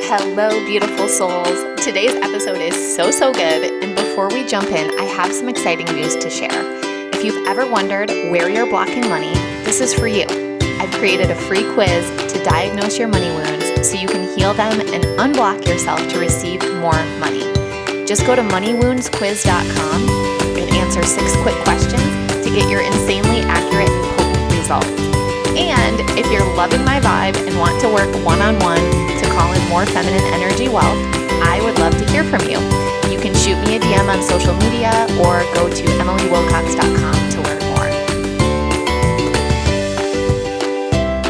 Hello, beautiful souls. Today's episode is so good. And before we jump in, I have some exciting news to share. If you've ever wondered where you're blocking money, this is for you. I've created a free quiz to diagnose your money wounds so you can heal them and unblock yourself to receive more money. Just go to moneywoundsquiz.com and answer 6 quick questions to get your insanely accurate and potent results. And if you're loving my vibe and want to work one-on-one to call in more feminine energy wealth, I would love to hear from you. You can shoot me a DM on social media or go to emilywilcox.com to learn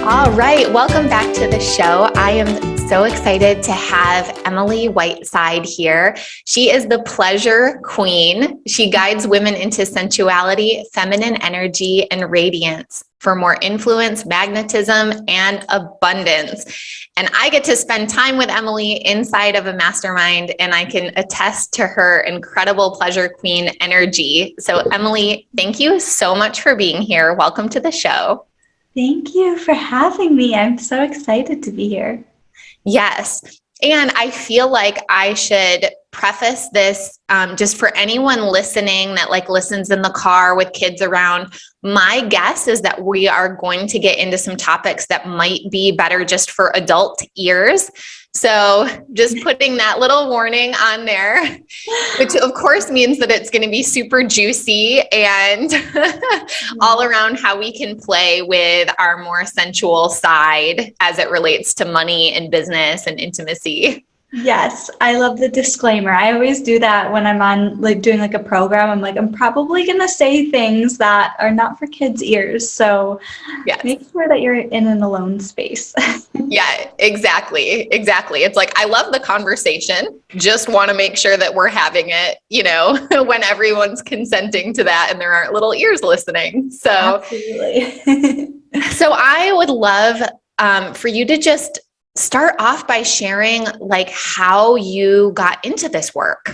more. All right, welcome back to the show. I am so excited to have Emily Whiteside here. She is the pleasure queen. She guides women into sensuality, feminine energy, and radiance for more influence, magnetism, and abundance. And I get to spend time with Emily inside of a mastermind, and I can attest to her incredible pleasure queen energy. So Emily, thank you so much for being here. Welcome to the show. Thank you for having me. I'm so excited to be here. Yes. And I feel like I should preface this just for anyone listening that listens in the car with kids around. My guess is that we are going to get into some topics that might be better just for adult ears. So just putting that little warning on there, which of course means that it's going to be super juicy and all around how we can play with our more sensual side as it relates to money and business and intimacy. Yes, I love the disclaimer. I always do that when I'm on doing a program. I'm probably going to say things that are not for kids' ears. So yes. Make sure that you're in an alone space. Yeah, exactly. It's I love the conversation. Just want to make sure that we're having it, when everyone's consenting to that and there aren't little ears listening. So, absolutely. So I would love for you to just start off by sharing how you got into this work.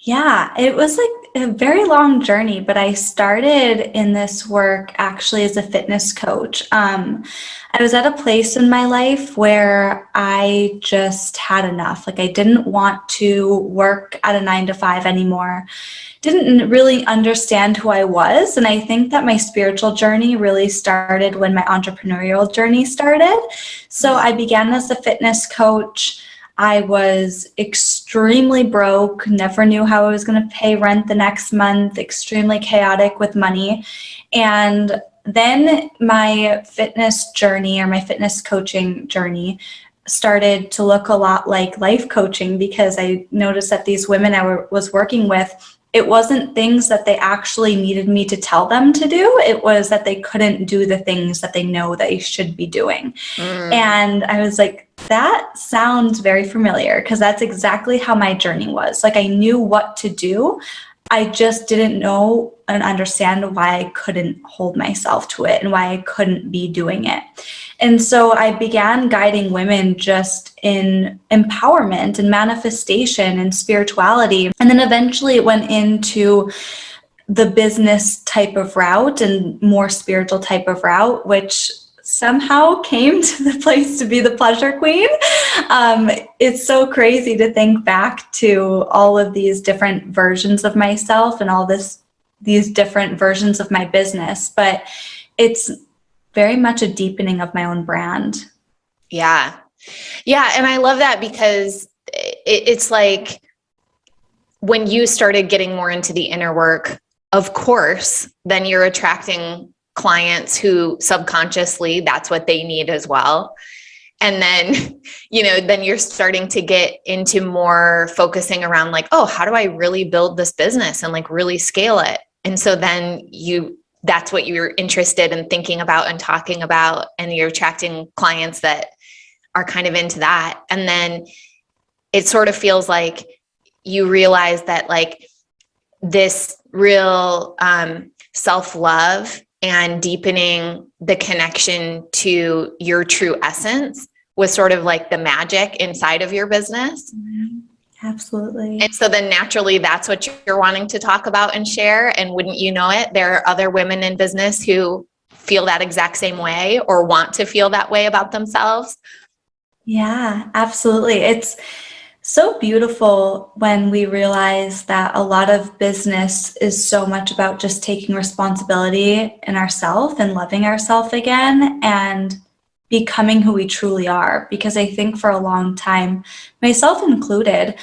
Yeah, it was a very long journey, but I started in this work actually as a fitness coach. I was at a place in my life where I just had enough. I didn't want to work at a 9-to-5 anymore. Didn't really understand who I was. And I think that my spiritual journey really started when my entrepreneurial journey started. So I began as a fitness coach. I was extremely broke, never knew how I was going to pay rent the next month, extremely chaotic with money. And then my fitness journey or my fitness coaching journey started to look a lot like life coaching, because I noticed that these women I was working with, it wasn't things that they actually needed me to tell them to do. It was that they couldn't do the things that they know they should be doing. And I was like, that sounds very familiar, because that's exactly how my journey was. I knew what to do. I just didn't know and understand why I couldn't hold myself to it and why I couldn't be doing it. And so I began guiding women just in empowerment and manifestation and spirituality. And then eventually it went into the business type of route and more spiritual type of route, which somehow came to the place to be the pleasure queen. It's so crazy to think back to all of these different versions of myself and these different versions of my business, but it's very much a deepening of my own brand. Yeah. And I love that, because it's when you started getting more into the inner work, of course, then you're attracting clients who subconsciously, that's what they need as well. And then, then you're starting to get into more focusing around how do I really build this business and really scale it? And so then that's what you're interested in thinking about and talking about, and you're attracting clients that are kind of into that. And then it sort of feels like you realize that this real self-love and deepening the connection to your true essence was sort of the magic inside of your business. Mm-hmm. Absolutely. And so then naturally that's what you're wanting to talk about and share. And wouldn't you know it, there are other women in business who feel that exact same way or want to feel that way about themselves. Yeah, absolutely. It's so beautiful when we realize that a lot of business is so much about just taking responsibility in ourselves and loving ourselves again and becoming who we truly are. Because I think for a long time, myself included,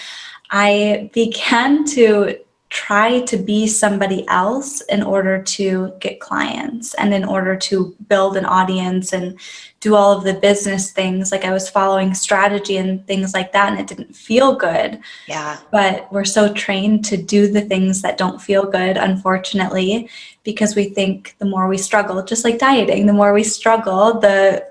I began to try to be somebody else in order to get clients and in order to build an audience and do all of the business things. Like I was following strategy and things like that, and it didn't feel good. Yeah. But we're so trained to do the things that don't feel good, unfortunately, because we think the more we struggle, just like dieting, the more we struggle, the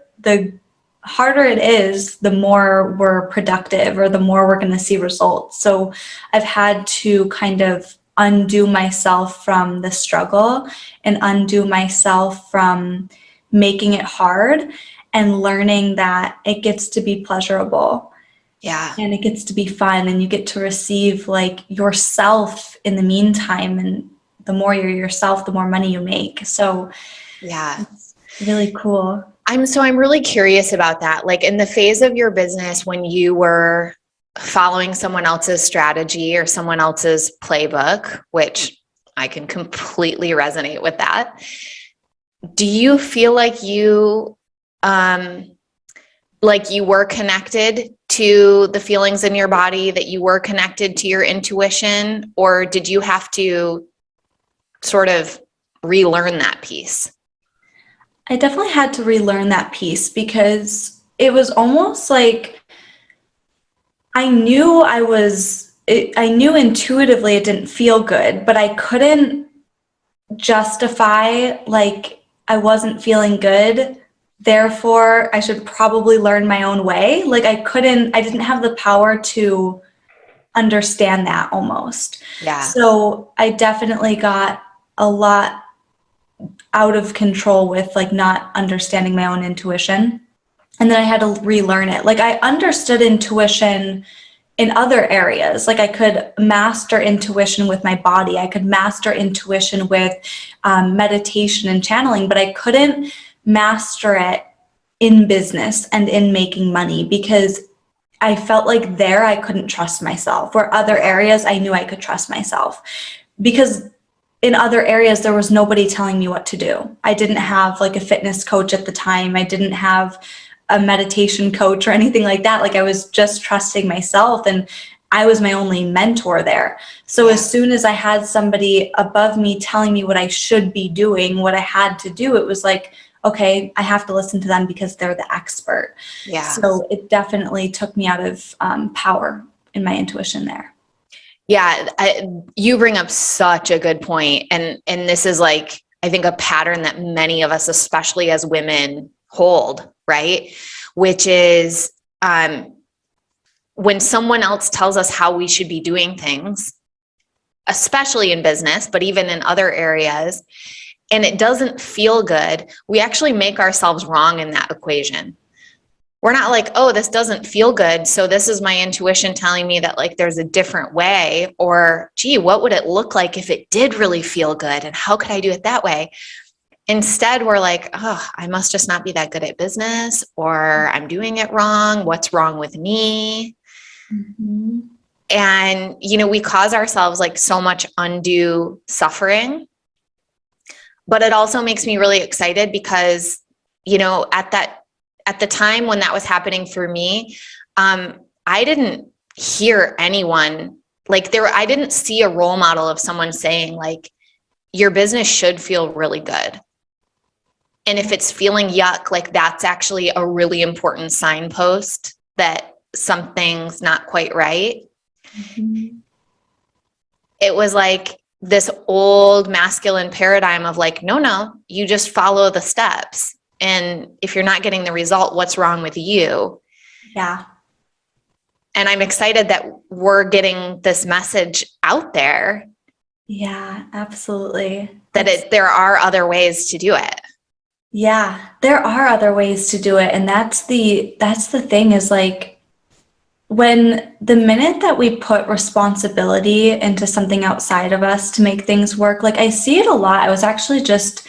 harder it is, the more we're productive or the more we're going to see results. So I've had to kind of undo myself from the struggle and undo myself from making it hard and learning that it gets to be pleasurable. Yeah. And it gets to be fun, and you get to receive like yourself in the meantime. And the more you're yourself, the more money you make. So Yeah. it's really cool. I'm really curious about that. Like in the phase of your business when you were following someone else's strategy or someone else's playbook, which I can completely resonate with that. Do you feel like you were connected to the feelings in your body, that you were connected to your intuition, or did you have to sort of relearn that piece? I definitely had to relearn that piece because it was almost like I knew I knew intuitively it didn't feel good, but I couldn't justify like I wasn't feeling good. Therefore, I should probably learn my own way. Like I didn't have the power to understand that almost. Yeah. So I definitely got a lot out of control with like not understanding my own intuition. And then I had to relearn it. Like I understood intuition in other areas. Like I could master intuition with my body. I could master intuition with meditation and channeling, but I couldn't master it in business and in making money because I felt like there I couldn't trust myself, where other areas I knew I could trust myself. Because in other areas, there was nobody telling me what to do. I didn't have like a fitness coach at the time. I didn't have a meditation coach or anything like that. Like I was just trusting myself, and I was my only mentor there. So Yeah. as soon as I had somebody above me telling me what I should be doing, what I had to do, it was like, okay, I have to listen to them because they're the expert. Yeah. So it definitely took me out of power in my intuition there. Yeah, you bring up such a good point, and this is like I think a pattern that many of us, especially as women, hold, right? Which is when someone else tells us how we should be doing things, especially in business, but even in other areas, and it doesn't feel good, we actually make ourselves wrong in that equation. We're not like, oh, this doesn't feel good, so this is my intuition telling me that like there's a different way, or gee, what would it look like if it did really feel good, and how could I do it that way? Instead, we're like, oh, I must just not be that good at business, or I'm doing it wrong. What's wrong with me? Mm-hmm. And, we cause ourselves like so much undue suffering. But it also makes me really excited because, at the time when that was happening for me, I didn't hear anyone like I didn't see a role model of someone saying like, your business should feel really good. And if it's feeling yuck, like that's actually a really important signpost that something's not quite right. Mm-hmm. It was like this old masculine paradigm of like, no, you just follow the steps. And if you're not getting the result, what's wrong with you? Yeah. And I'm excited that we're getting this message out there. Yeah, absolutely. That there are other ways to do it. Yeah, there are other ways to do it. And that's the thing is like when the minute that we put responsibility into something outside of us to make things work, like I see it a lot. I was actually just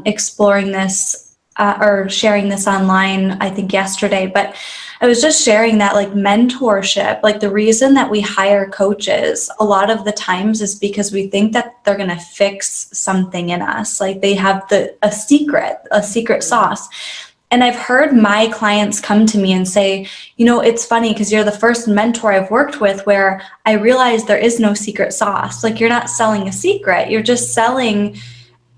exploring this or sharing this online, I think yesterday, but I was just sharing that like mentorship, like the reason that we hire coaches a lot of the times is because we think that they're going to fix something in us. Like they have a secret sauce. And I've heard my clients come to me and say, it's funny because you're the first mentor I've worked with where I realized there is no secret sauce. Like you're not selling a secret. You're just selling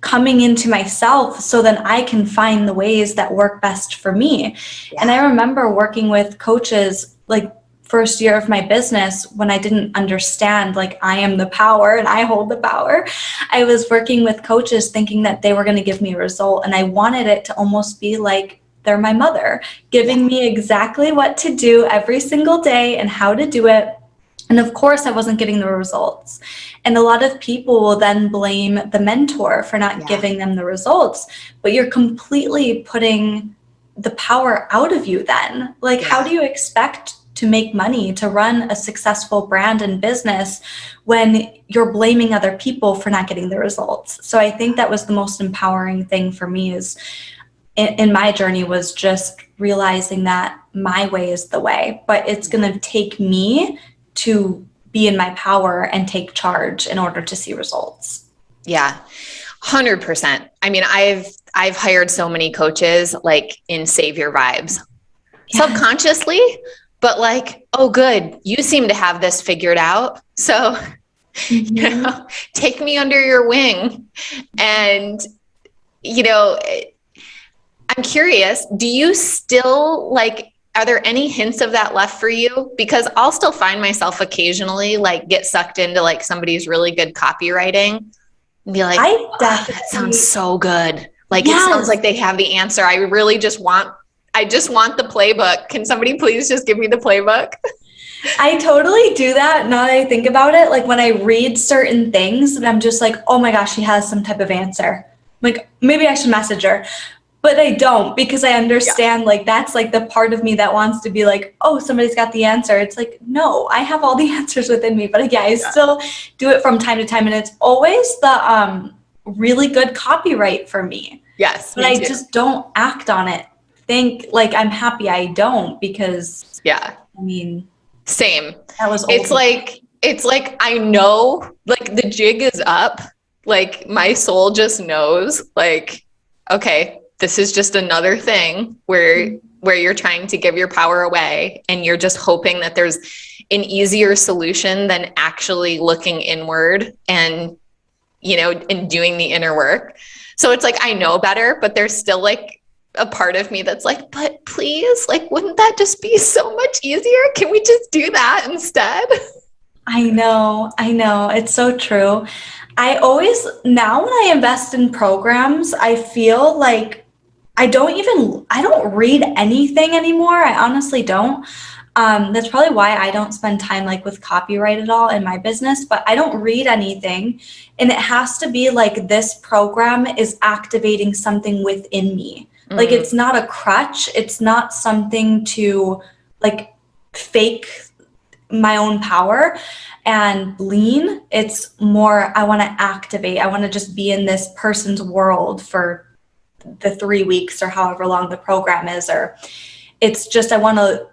coming into myself so then I can find the ways that work best for me. Yeah. And I remember working with coaches like first year of my business when I didn't understand like I am the power and I hold the power. I was working with coaches thinking that they were going to give me a result, and I wanted it to almost be like they're my mother, giving me exactly what to do every single day and how to do it. And of course, I wasn't getting the results. And a lot of people will then blame the mentor for not giving them the results. But you're completely putting the power out of you then. Like, how do you expect to make money, to run a successful brand and business when you're blaming other people for not getting the results? So I think that was the most empowering thing for me is in my journey was just realizing that my way is the way, but it's going to take me to be in my power and take charge in order to see results. Yeah, 100%. I mean, I've hired so many coaches like in savior vibes, subconsciously, but like, oh, good, you seem to have this figured out. So, take me under your wing. And, I'm curious, do you still like, are there any hints of that left for you? Because I'll still find myself occasionally like get sucked into like somebody's really good copywriting and be like, that sounds so good. Like, it sounds like they have the answer. I just want the playbook. Can somebody please just give me the playbook? I totally do that now that I think about it. Like when I read certain things and I'm just like, oh my gosh, she has some type of answer. Like maybe I should message her. But I don't, because I understand like that's like the part of me that wants to be like, oh, somebody's got the answer. It's like, no, I have all the answers within me. But I still do it from time to time. And it's always the really good copyright for me. Yes. But I just don't act on it. Think like I'm happy I don't, because I mean, same. That was it's like I know like the jig is up. Like my soul just knows like, okay, this is just another thing where you're trying to give your power away and you're just hoping that there's an easier solution than actually looking inward and, and doing the inner work. So it's like, I know better, but there's still like a part of me that's like, but please, like, wouldn't that just be so much easier? Can we just do that instead? I know. It's so true. Now when I invest in programs, I feel like I don't read anything anymore. I honestly don't. That's probably why I don't spend time like with copyright at all in my business, but I don't read anything. And it has to be like this program is activating something within me. Mm-hmm. Like it's not a crutch. It's not something to like fake my own power and lean. It's more, I want to activate. I want to just be in this person's world for the 3 weeks or however long the program is, or it's just, I want to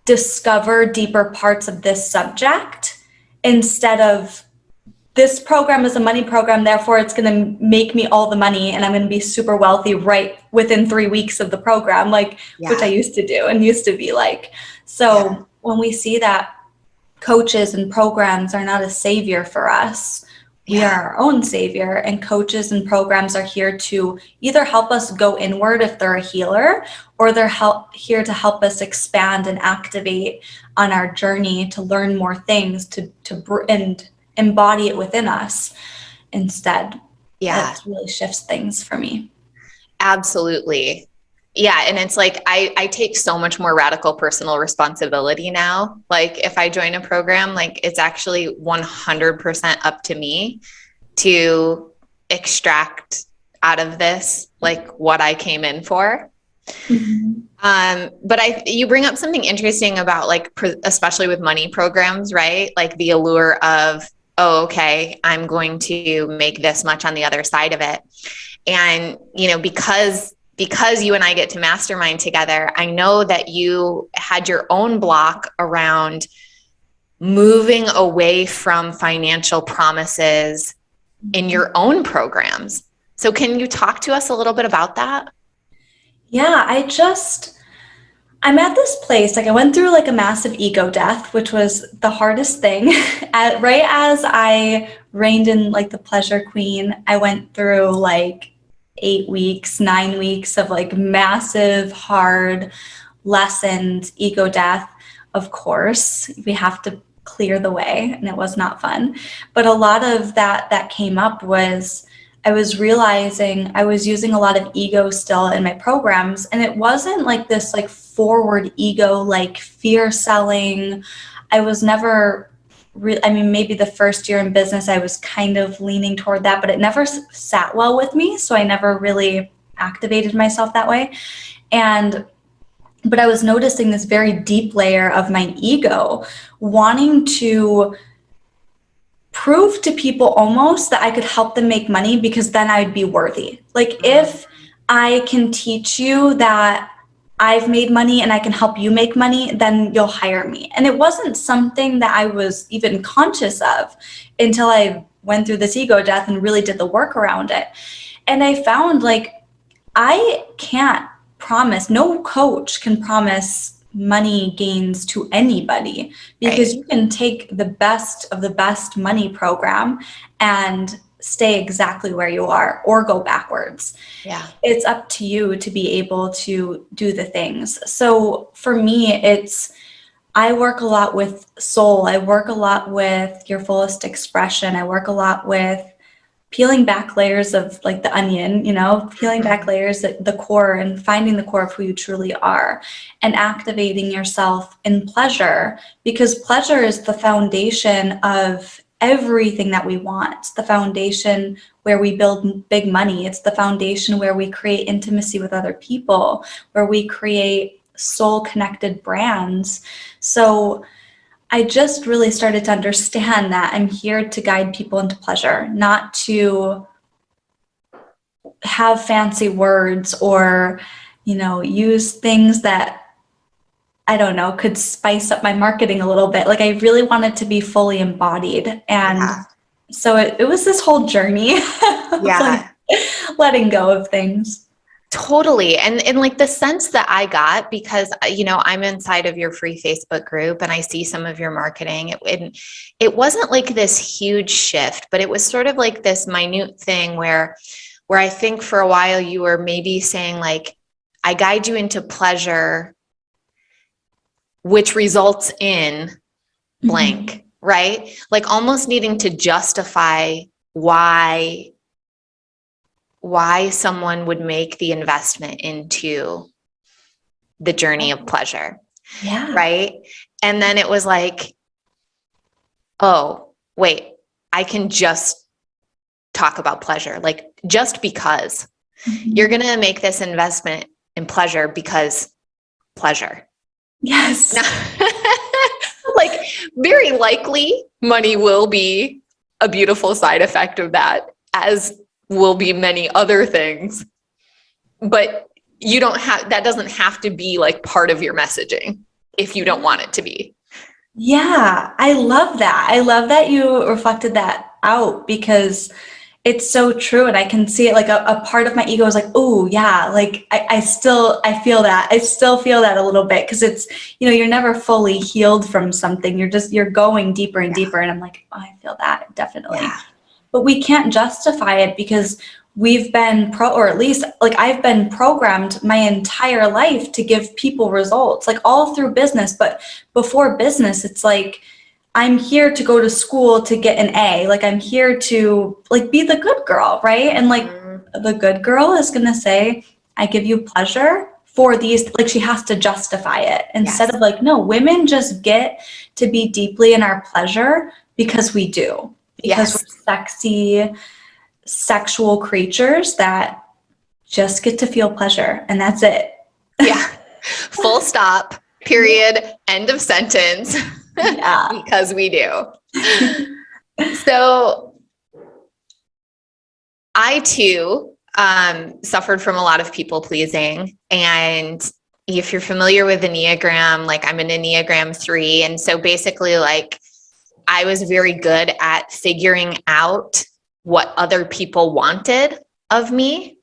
discover deeper parts of this subject instead of this program is a money program. Therefore it's going to make me all the money and I'm going to be super wealthy right within 3 weeks of the program, like, which I used to do and used to be like. So when we see that coaches and programs are not a savior for us, we are our own savior, and coaches and programs are here to either help us go inward if they're a healer, or they're here to help us expand and activate on our journey to learn more things, and embody it within us instead. That really shifts things for me. Absolutely. Yeah. And it's like, I take so much more radical personal responsibility now. Like if I join a program, like it's actually 100% up to me to extract out of this, like what I came in for. Mm-hmm. But you bring up something interesting about like, especially with money programs, right? Like the allure of, oh, okay, I'm going to make this much on the other side of it. And, because because you and I get to mastermind together, I know that you had your own block around moving away from financial promises in your own programs. So can you talk to us a little bit about that? Yeah, I'm at this place, like I went through like a massive ego death, which was the hardest thing. Right as I reigned in like the pleasure queen, I went through like 8 weeks, 9 weeks of like massive, hard lessons, ego death. Of course, we have to clear the way, and it was not fun. But a lot of that came up was I was realizing I was using a lot of ego still in my programs, and it wasn't like this like forward ego, like fear selling. I was never I mean, maybe the first year in business, I was kind of leaning toward that, but it never sat well with me. So I never really activated myself that way. But I was noticing this very deep layer of my ego wanting to prove to people almost that I could help them make money because then I'd be worthy. Like if I can teach you that I've made money and I can help you make money, then you'll hire me. And it wasn't something that I was even conscious of until I went through this ego death and really did the work around it. And I found like I can't promise, no coach can promise money gains to anybody because Right. you can take the best of the best money program and stay exactly where you are or go backwards. Yeah. It's up to you to be able to do the things. So for me, I work a lot with soul. I work a lot with your fullest expression. I work a lot with peeling back layers of like the onion, peeling back layers at the core and finding the core of who you truly are and activating yourself in pleasure, because pleasure is the foundation of everything that we want. It's the foundation where we build big money. It's the foundation where we create intimacy with other people, where we create soul connected brands. So I just really started to understand that I'm here to guide people into pleasure, not to have fancy words or, use things that I don't know, could spice up my marketing a little bit. Like I really wanted to be fully embodied. And Yeah. so it was this whole journey of like Yeah. letting go of things. Totally. And like the sense that I got, because, I'm inside of your free Facebook group and I see some of your marketing, it wasn't like this huge shift, but it was sort of like this minute thing where I think for a while you were maybe saying like, I guide you into pleasure, which results in blank, Mm-hmm. right? Like almost needing to justify why someone would make the investment into the journey of pleasure, Yeah. right? And then it was like, oh, wait, I can just talk about pleasure. Like just because you're Mm-hmm. going to make this investment in pleasure because pleasure. Yes. Like very likely money will be a beautiful side effect of that, as will be many other things. But that doesn't have to be like part of your messaging if you don't want it to be. Yeah, I love that. I love that you reflected that out because it's so true. And I can see it like a part of my ego is like, oh yeah, like I feel that. I still feel that a little bit because it's, you're never fully healed from something. You're going deeper and Yeah. deeper. And I'm like, oh, I feel that definitely. Yeah. But we can't justify it because we've been or at least like I've been programmed my entire life to give people results, like all through business. But before business, it's like, I'm here to go to school to get an A. Like I'm here to like be the good girl, right? And like the good girl is going to say, I give you pleasure for these, like she has to justify it instead Yes. of like, no, women just get to be deeply in our pleasure because we do, because we're Yes. sexy, sexual creatures that just get to feel pleasure and that's it. Yeah. Full stop, period, end of sentence. Yeah. Because we do. So I too suffered from a lot of people pleasing. And if you're familiar with Enneagram, like I'm an Enneagram 3. And so basically, like, I was very good at figuring out what other people wanted of me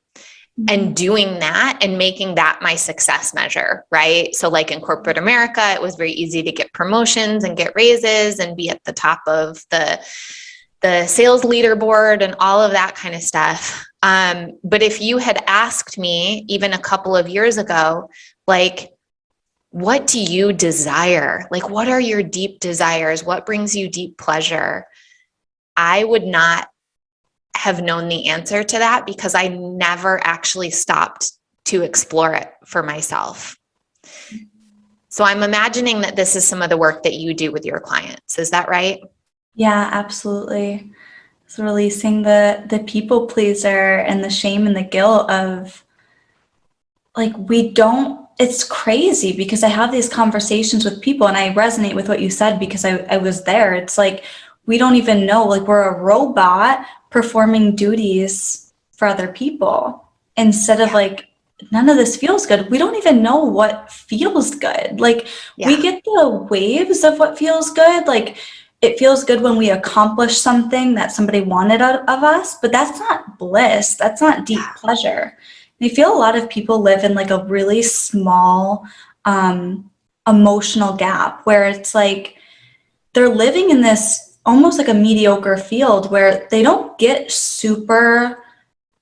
and doing that and making that my success measure, right? So like in corporate America, it was very easy to get promotions and get raises and be at the top of the sales leaderboard and all of that kind of stuff. But if you had asked me even a couple of years ago, like, what do you desire? Like, what are your deep desires? What brings you deep pleasure? I would not have known the answer to that because I never actually stopped to explore it for myself. So I'm imagining that this is some of the work that you do with your clients. Is that right? Yeah, absolutely. It's releasing the people pleaser and the shame and the guilt of, like, it's crazy because I have these conversations with people and I resonate with what you said because I was there. It's like, we don't even know, like, we're a robot performing duties for other people instead of like, none of this feels good. We don't even know what feels good. Like, we get the waves of what feels good. Like, it feels good when we accomplish something that somebody wanted out of us, but that's not bliss. That's not deep pleasure. And I feel a lot of people live in like a really small emotional gap where it's like they're living in this almost like a mediocre field where they don't get super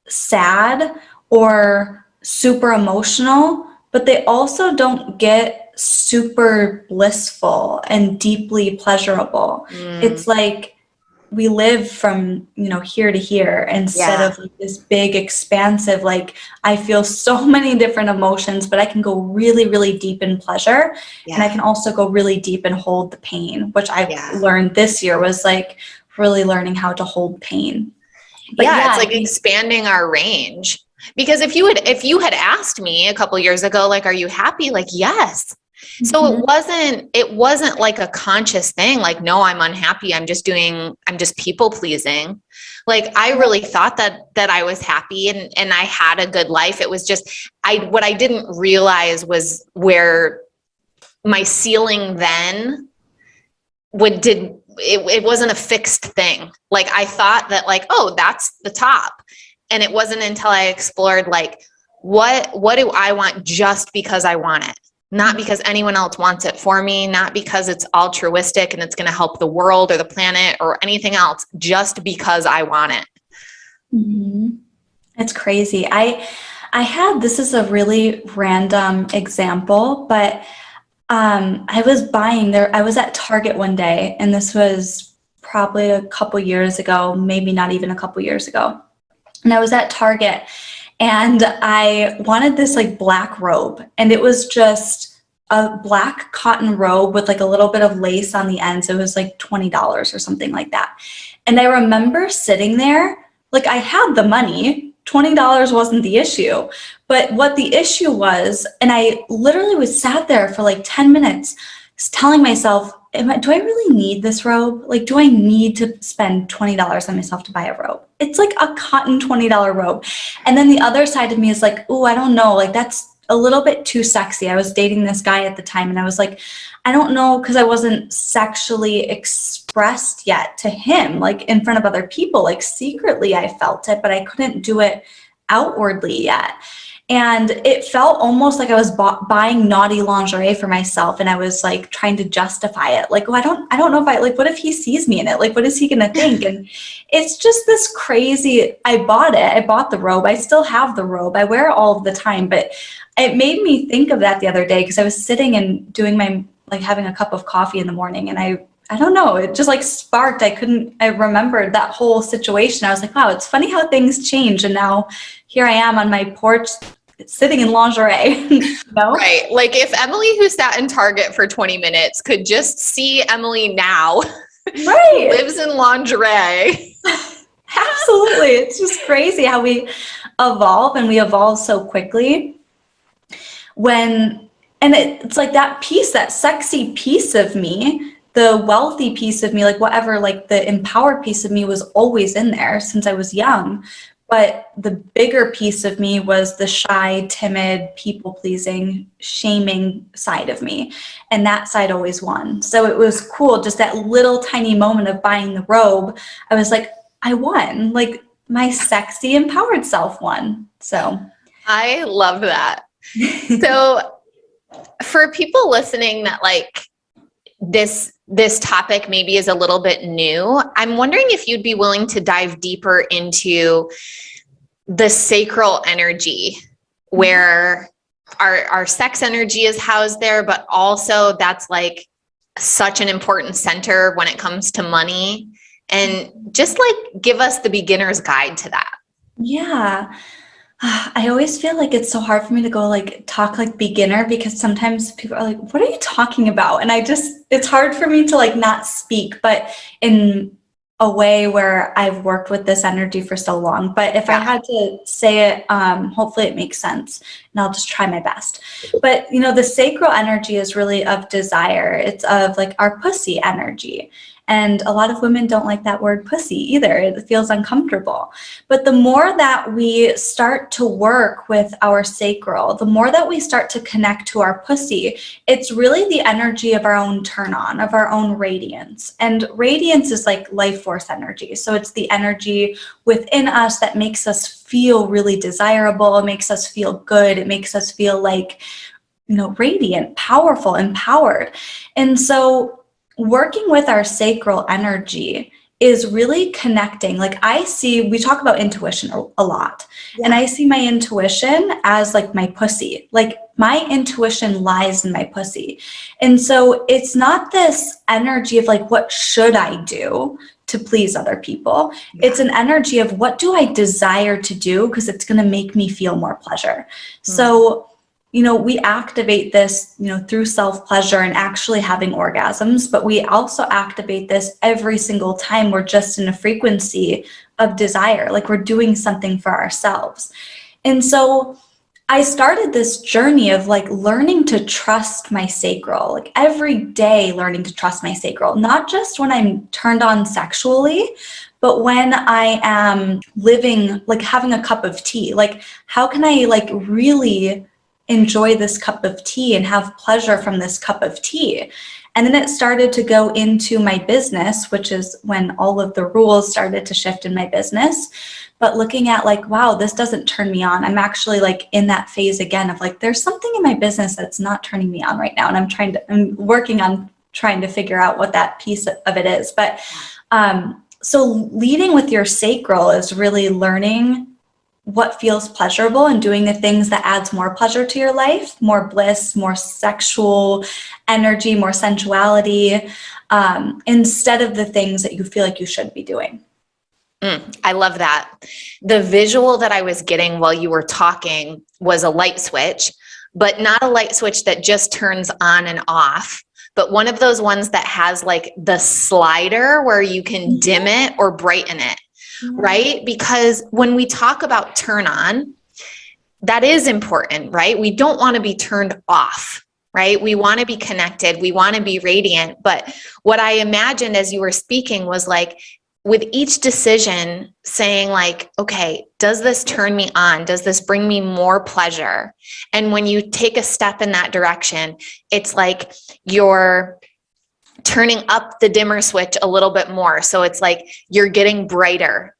sad or super emotional, but they also don't get super blissful and deeply pleasurable. It's like we live from, here to here instead of like this big expansive, like, I feel so many different emotions, but I can go really, really deep in pleasure. And I can also go really deep and hold the pain, which I've learned this year was like really learning how to hold pain. But it's like expanding our range. Because if you had asked me a couple years ago, like, are you happy? Like, yes. So it wasn't like a conscious thing. Like, no, I'm unhappy. I'm just people pleasing. Like, I really thought that I was happy and I had a good life. It was just, what I didn't realize was where my ceiling then it wasn't a fixed thing. Like, I thought that, like, oh, that's the top. And it wasn't until I explored, like, what do I want just because I want it? Not because anyone else wants it for me, not because it's altruistic and it's going to help the world or the planet or anything else, just because I want it. Mm-hmm. It's crazy. This is a really random example, but I was at Target one day, and this was probably a couple years ago, maybe not even a couple years ago. And I was at Target and I wanted this like black robe, and it was just a black cotton robe with like a little bit of lace on the ends. It was like $20 or something like that. And I remember sitting there, like, I had the money, $20 wasn't the issue, but what the issue was, and I literally was sat there for like 10 minutes telling myself, do I really need this robe? Like, do I need to spend $20 on myself to buy a robe? It's like a cotton $20 robe. And then the other side of me is like, oh, I don't know. Like, that's a little bit too sexy. I was dating this guy at the time and I was like, I don't know, because I wasn't sexually expressed yet to him, like in front of other people. Like, secretly I felt it, but I couldn't do it outwardly yet. And it felt almost like I was buying naughty lingerie for myself. And I was like trying to justify it. Like, oh, I don't know if what if he sees me in it? Like, what is he going to think? And it's just this crazy, I bought the robe. I still have the robe. I wear it all of the time, but it made me think of that the other day because I was sitting and doing having a cup of coffee in the morning. And I don't know, it just like sparked. I remembered that whole situation. I was like, wow, it's funny how things change. And now here I am on my porch sitting in lingerie, Right. Like, if Emily, who sat in Target for 20 minutes, could just see Emily now, right, who lives in lingerie. Absolutely. It's just crazy how we evolve, and we evolve so quickly it's like that piece, that sexy piece of me, the wealthy piece of me, like whatever, like the empowered piece of me was always in there since I was young. But the bigger piece of me was the shy, timid, people-pleasing, shaming side of me. And that side always won. So it was cool, just that little tiny moment of buying the robe. I was like, I won. Like my sexy, empowered self won. So I love that. So for people listening that like this topic maybe is a little bit new, I'm wondering if you'd be willing to dive deeper into the sacral energy, where our sex energy is housed there, but also that's like such an important center when it comes to money. And just like give us the beginner's guide to that. yeah. I always feel like it's so hard for me to go like talk like beginner, because sometimes people are like, what are you talking about? And it's hard for me to like not speak, but in a way where I've worked with this energy for so long. But if I had to say it, hopefully it makes sense, and I'll just try my best. But the sacral energy is really of desire. It's of like our pussy energy. And a lot of women don't like that word pussy either. It feels uncomfortable. But the more that we start to work with our sacral, the more that we start to connect to our pussy, it's really the energy of our own turn on, of our own radiance. And radiance is like life force energy. So it's the energy within us that makes us feel really desirable. It makes us feel good. It makes us feel like, radiant, powerful, empowered. And so working with our sacral energy is really connecting. Like we talk about intuition a lot, and I see my intuition as like my pussy. Like my intuition lies in my pussy. And so it's not this energy of like, what should I do to please other people? It's an energy of what do I desire to do because it's going to make me feel more pleasure. So we activate this, through self-pleasure and actually having orgasms, but we also activate this every single time we're just in a frequency of desire, like we're doing something for ourselves. And so I started this journey of like learning to trust my sacral, like every day learning to trust my sacral, not just when I'm turned on sexually, but when I am living, like having a cup of tea. Like how can I like really enjoy this cup of tea and have pleasure from this cup of tea? And then it started to go into my business, which is when all of the rules started to shift in my business. But looking at like, wow, this doesn't turn me on. I'm actually like in that phase again of like, there's something in my business that's not turning me on right now. And I'm working on trying to figure out what that piece of it is. But so leading with your sacral is really learning what feels pleasurable and doing the things that adds more pleasure to your life, more bliss, more sexual energy, more sensuality, instead of the things that you feel like you should be doing. I love that. The visual that I was getting while you were talking was a light switch, but not a light switch that just turns on and off, but one of those ones that has like the slider where you can dim it or brighten it. Right? Because when we talk about turn on, that is important, right? We don't want to be turned off, right? We want to be connected. We want to be radiant. But what I imagined as you were speaking was like, with each decision saying like, okay, does this turn me on? Does this bring me more pleasure? And when you take a step in that direction, it's like you're turning up the dimmer switch a little bit more. So it's like you're getting brighter,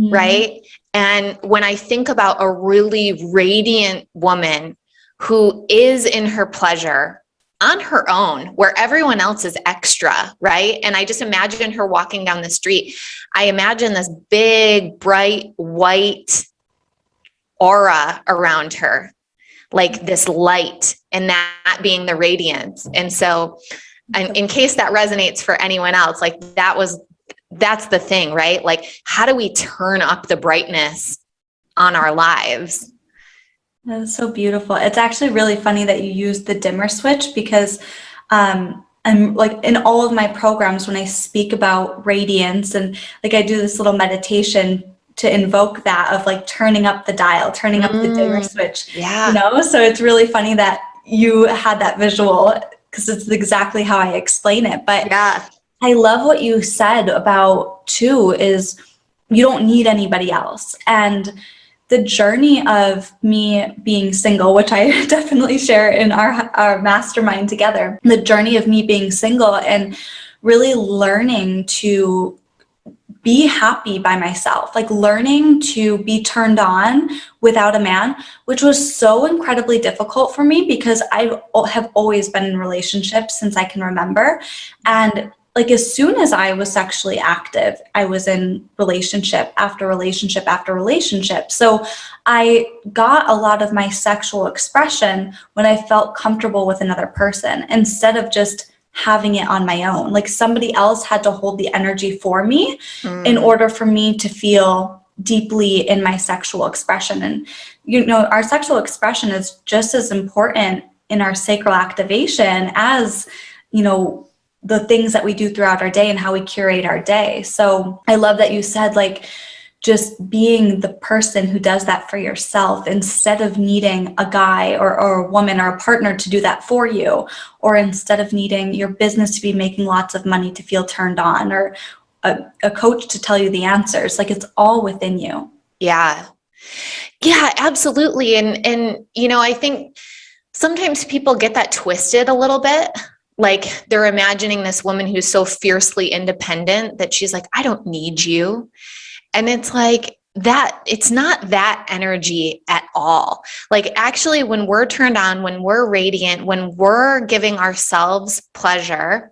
right? And when I think about a really radiant woman who is in her pleasure on her own, where everyone else is extra, right? And I just imagine her walking down the street. I imagine this big, bright, white aura around her, like this light, and that being the radiance. And so, and in case that resonates for anyone else, like that's the thing, right? Like, how do we turn up the brightness on our lives? That is so beautiful. It's actually really funny that you use the dimmer switch, because I'm like in all of my programs, when I speak about radiance, and like I do this little meditation to invoke that of like turning up the dial, turning up the dimmer switch, so it's really funny that you had that visual, because it's exactly how I explain it. But I love what you said about too, is you don't need anybody else. And the journey of me being single, which I definitely share in our mastermind together, the journey of me being single and really learning to be happy by myself, like learning to be turned on without a man, which was so incredibly difficult for me because I have always been in relationships since I can remember. And like as soon as I was sexually active, I was in relationship after relationship after relationship. So I got a lot of my sexual expression when I felt comfortable with another person instead of just having it on my own. Like somebody else had to hold the energy for me in order for me to feel deeply in my sexual expression. And, you know, our sexual expression is just as important in our sacral activation as, you know, the things that we do throughout our day and how we curate our day. So I love that you said, like, just being the person who does that for yourself instead of needing a guy or a woman or a partner to do that for you, or instead of needing your business to be making lots of money to feel turned on, or a coach to tell you the answers. Like, it's all within you. Yeah. Yeah, absolutely. And, you know, I think sometimes people get that twisted a little bit. Like they're imagining this woman who's so fiercely independent that she's like, I don't need you. And it's like that, it's not that energy at all. Like actually, when we're turned on, when we're radiant, when we're giving ourselves pleasure,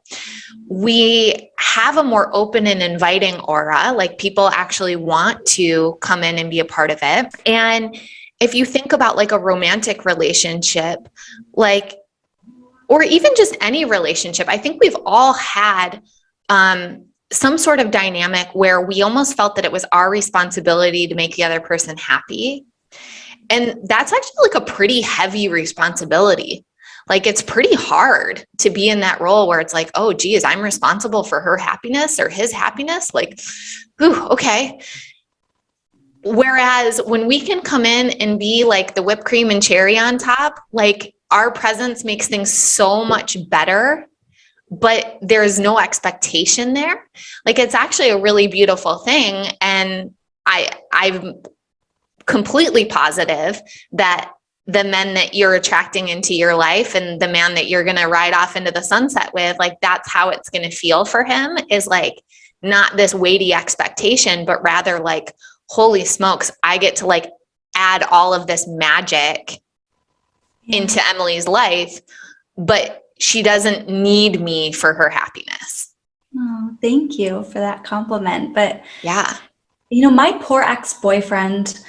we have a more open and inviting aura. Like people actually want to come in and be a part of it. And if you think about like a romantic relationship, like, or even just any relationship, I think we've all had some sort of dynamic where we almost felt that it was our responsibility to make the other person happy. And that's actually like a pretty heavy responsibility. Like it's pretty hard to be in that role where it's like, oh, geez, I'm responsible for her happiness or his happiness. Like, ooh, okay. Whereas when we can come in and be like the whipped cream and cherry on top, like our presence makes things so much better, but there's no expectation there. Like it's actually a really beautiful thing. And I'm completely positive that the men that you're attracting into your life and the man that you're going to ride off into the sunset with, like that's how it's going to feel for him, is like not this weighty expectation, but rather like, holy smokes, I get to like add all of this magic into Emily's life, but she doesn't need me for her happiness. Oh, thank you for that compliment. But yeah, you know, my poor ex-boyfriend,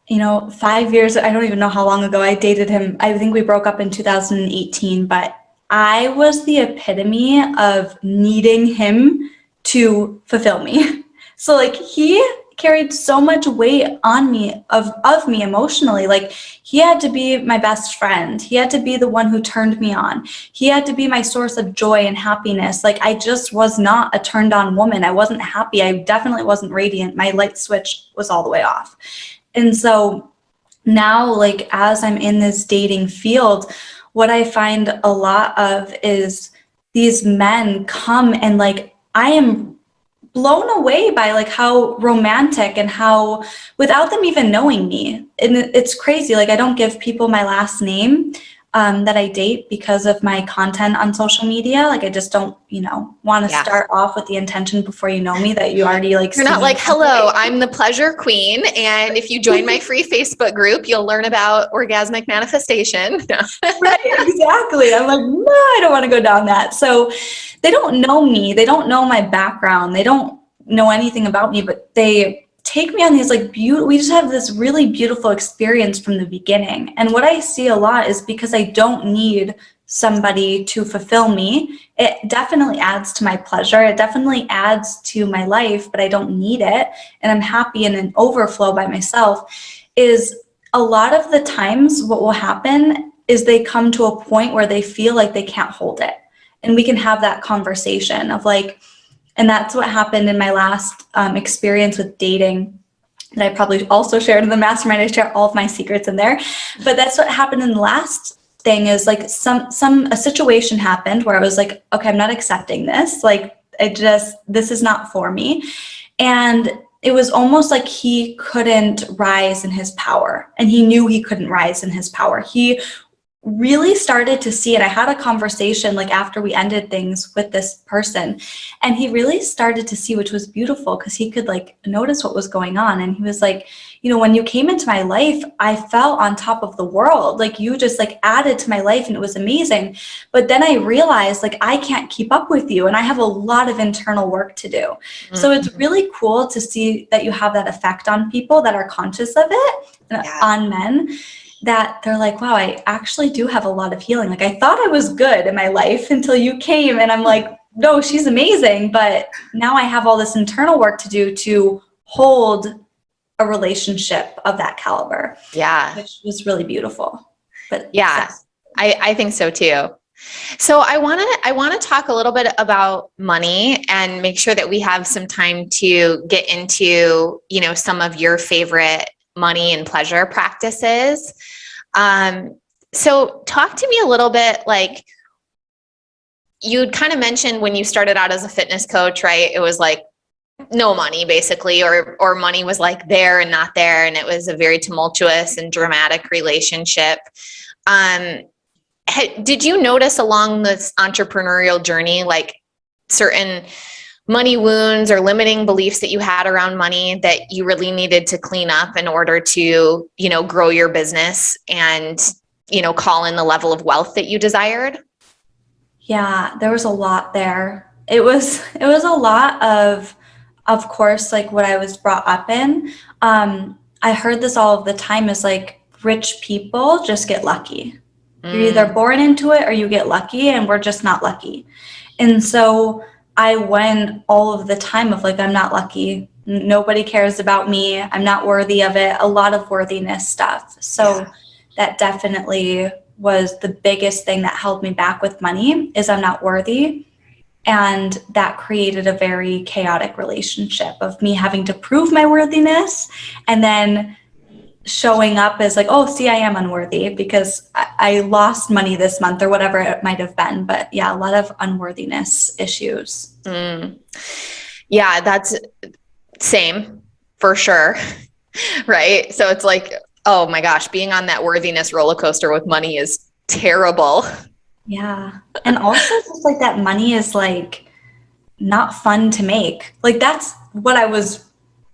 you know, 5 years, I don't even know how long ago I dated him. I think we broke up in 2018, but I was the epitome of needing him to fulfill me. So like he carried so much weight on me of me emotionally. Like he had to be my best friend. He had to be the one who turned me on. He had to be my source of joy and happiness. Like I just was not a turned on woman. I wasn't happy. I definitely wasn't radiant. My light switch was all the way off. And so now, like as I'm in this dating field, what I find a lot of is these men come and like I am blown away by like how romantic and how, without them even knowing me. And it's crazy. Like I don't give people my last name that I date because of my content on social media. Like I just don't, you know, want to start off with the intention before you know me that you already like. You're not like, hello, I'm the pleasure queen. And if you join my free Facebook group, you'll learn about orgasmic manifestation. Right, exactly. I'm like, no, I don't want to go down that. So they don't know me. They don't know my background. They don't know anything about me, but they take me on these like we just have this really beautiful experience from the beginning. And what I see a lot is because I don't need somebody to fulfill me, it definitely adds to my pleasure. It definitely adds to my life, but I don't need it. And I'm happy in an overflow by myself. Is a lot of the times what will happen is they come to a point where they feel like they can't hold it. And we can have that conversation of like, and that's what happened in my last experience with dating that I probably also shared in the mastermind. I share all of my secrets in there, but that's what happened in the last thing is like a situation happened where I was like, okay, I'm not accepting this. Like this is not for me. And it was almost like he couldn't rise in his power, and he knew he couldn't rise in his power. He really started to see it. I had a conversation like after we ended things with this person, and he really started to see, which was beautiful because he could like notice what was going on. And he was like, you know, when you came into my life, I felt on top of the world. Like you just like added to my life and it was amazing. But then I realized like I can't keep up with you and I have a lot of internal work to do. So it's really cool to see that you have that effect on people that are conscious of it, on men, that they're like, wow, I actually do have a lot of healing. Like I thought I was good in my life until you came, and I'm like, no, she's amazing. But now I have all this internal work to do to hold a relationship of that caliber. Yeah. Which was really beautiful. But yeah, I think so too. So I want to talk a little bit about money and make sure that we have some time to get into, you know, some of your favorite money and pleasure practices. So talk to me a little bit, like you'd kind of mentioned when you started out as a fitness coach, right? It was like no money basically, or money was like there and not there. And it was a very tumultuous and dramatic relationship. Did you notice along this entrepreneurial journey, like certain money wounds or limiting beliefs that you had around money that you really needed to clean up in order to, you know, grow your business and, you know, call in the level of wealth that you desired? Yeah, there was a lot there. It was a lot of course, like what I was brought up in. I heard this all of the time is like rich people just get lucky. You're either born into it or you get lucky, and we're just not lucky. And so I went all of the time of like, I'm not lucky. Nobody cares about me. I'm not worthy of it. A lot of worthiness stuff. So that definitely was the biggest thing that held me back with money, is I'm not worthy. And that created a very chaotic relationship of me having to prove my worthiness and then showing up as like, oh, see, I am unworthy because I lost money this month or whatever it might have been. But yeah, a lot of unworthiness issues. Yeah, that's same for sure. Right. So it's like, oh my gosh, being on that worthiness roller coaster with money is terrible. Yeah. And also just like that money is like not fun to make. Like that's what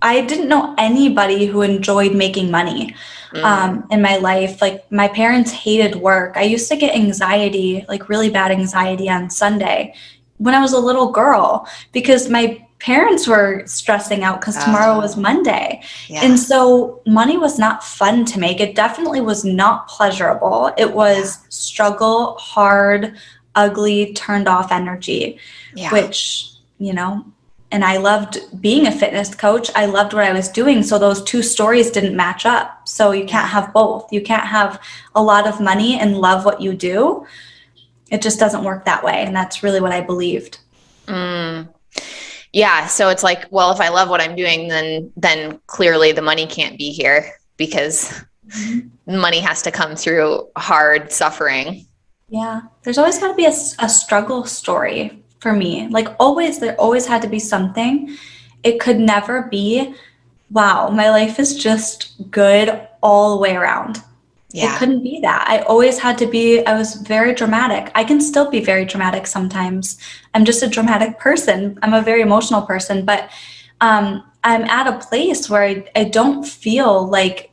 I didn't know anybody who enjoyed making money in my life. Like my parents hated work. I used to get anxiety, like really bad anxiety on Sunday when I was a little girl because my parents were stressing out because tomorrow was Monday. And so money was not fun to make. It definitely was not pleasurable. It was struggle, hard, ugly, turned off energy, which, you know, and I loved being a fitness coach. I loved what I was doing. So those two stories didn't match up. So you can't have both. You can't have a lot of money and love what you do. It just doesn't work that way. And that's really what I believed. Yeah. So it's like, well, if I love what I'm doing, then clearly the money can't be here because money has to come through hard suffering. Yeah. There's always got to be a struggle story for me. Like always, there always had to be something. It could never be, wow, my life is just good all the way around. It couldn't be that. I always had to be, I was very dramatic. I can still be very dramatic sometimes. I'm just a dramatic person. I'm a very emotional person, but I'm at a place where I don't feel like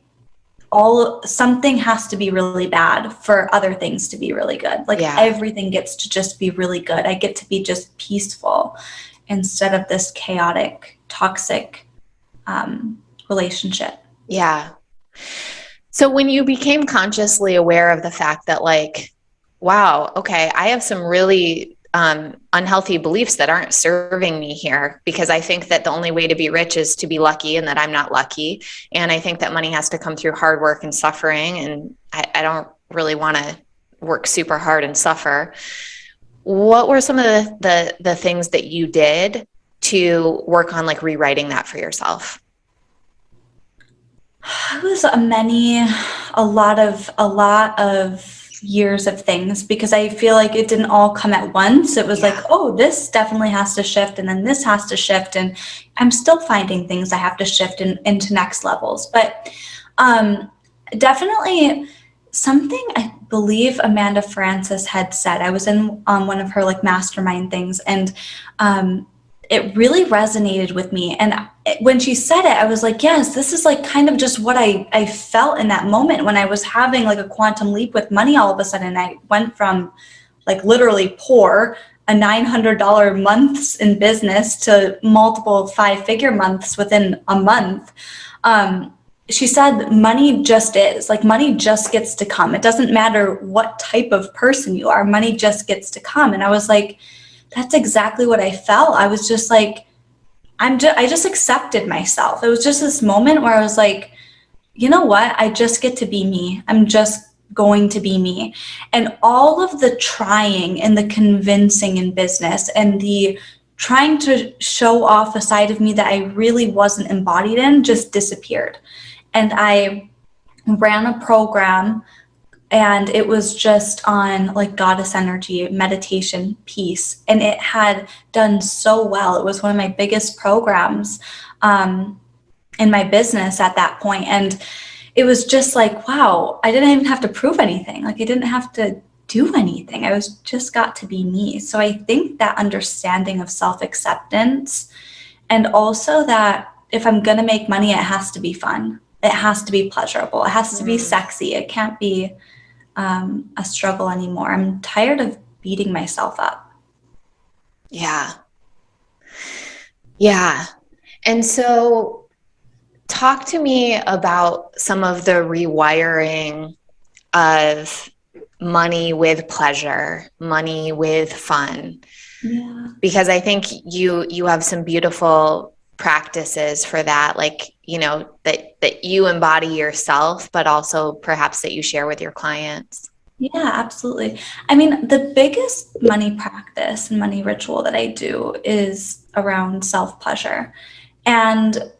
something has to be really bad for other things to be really good. Like everything gets to just be really good. I get to be just peaceful instead of this chaotic, toxic relationship. Yeah. So when you became consciously aware of the fact that like, wow, okay, I have some really unhealthy beliefs that aren't serving me here because I think that the only way to be rich is to be lucky and that I'm not lucky. And I think that money has to come through hard work and suffering. And I don't really want to work super hard and suffer. What were some of the things that you did to work on like rewriting that for yourself? It was a lot of years of things, because I feel like it didn't all come at once. It was like, oh, this definitely has to shift, and then this has to shift, and I'm still finding things I have to shift into next levels. But definitely something I believe Amanda Francis had said. I was in one of her like mastermind things, and it really resonated with me. And when she said it, I was like, yes, this is like kind of just what I felt in that moment when I was having like a quantum leap with money. All of a sudden, I went from like literally poor, a $900 months in business, to multiple 5-figure months within a month. She said money just is, like, money just gets to come. It doesn't matter what type of person you are, money just gets to come. And I was like, that's exactly what I felt. I was just like, I just accepted myself. It was just this moment where I was like, you know what? I just get to be me. I'm just going to be me. And all of the trying and the convincing in business and the trying to show off a side of me that I really wasn't embodied in just disappeared. And I ran a program, and it was just on like goddess energy, meditation, peace. And it had done so well. It was one of my biggest programs in my business at that point. And it was just like, wow, I didn't even have to prove anything. Like, I didn't have to do anything. I was just got to be me. So I think that understanding of self-acceptance, and also that if I'm going to make money, it has to be fun. It has to be pleasurable. It has to be sexy. It can't be a struggle anymore. I'm tired of beating myself up. Yeah. Yeah. And so talk to me about some of the rewiring of money with pleasure, money with fun. Yeah. Because I think you have some beautiful practices for that, like, you know, that you embody yourself, but also perhaps that you share with your clients. Yeah, absolutely. I mean, the biggest money practice and money ritual that I do is around self-pleasure. And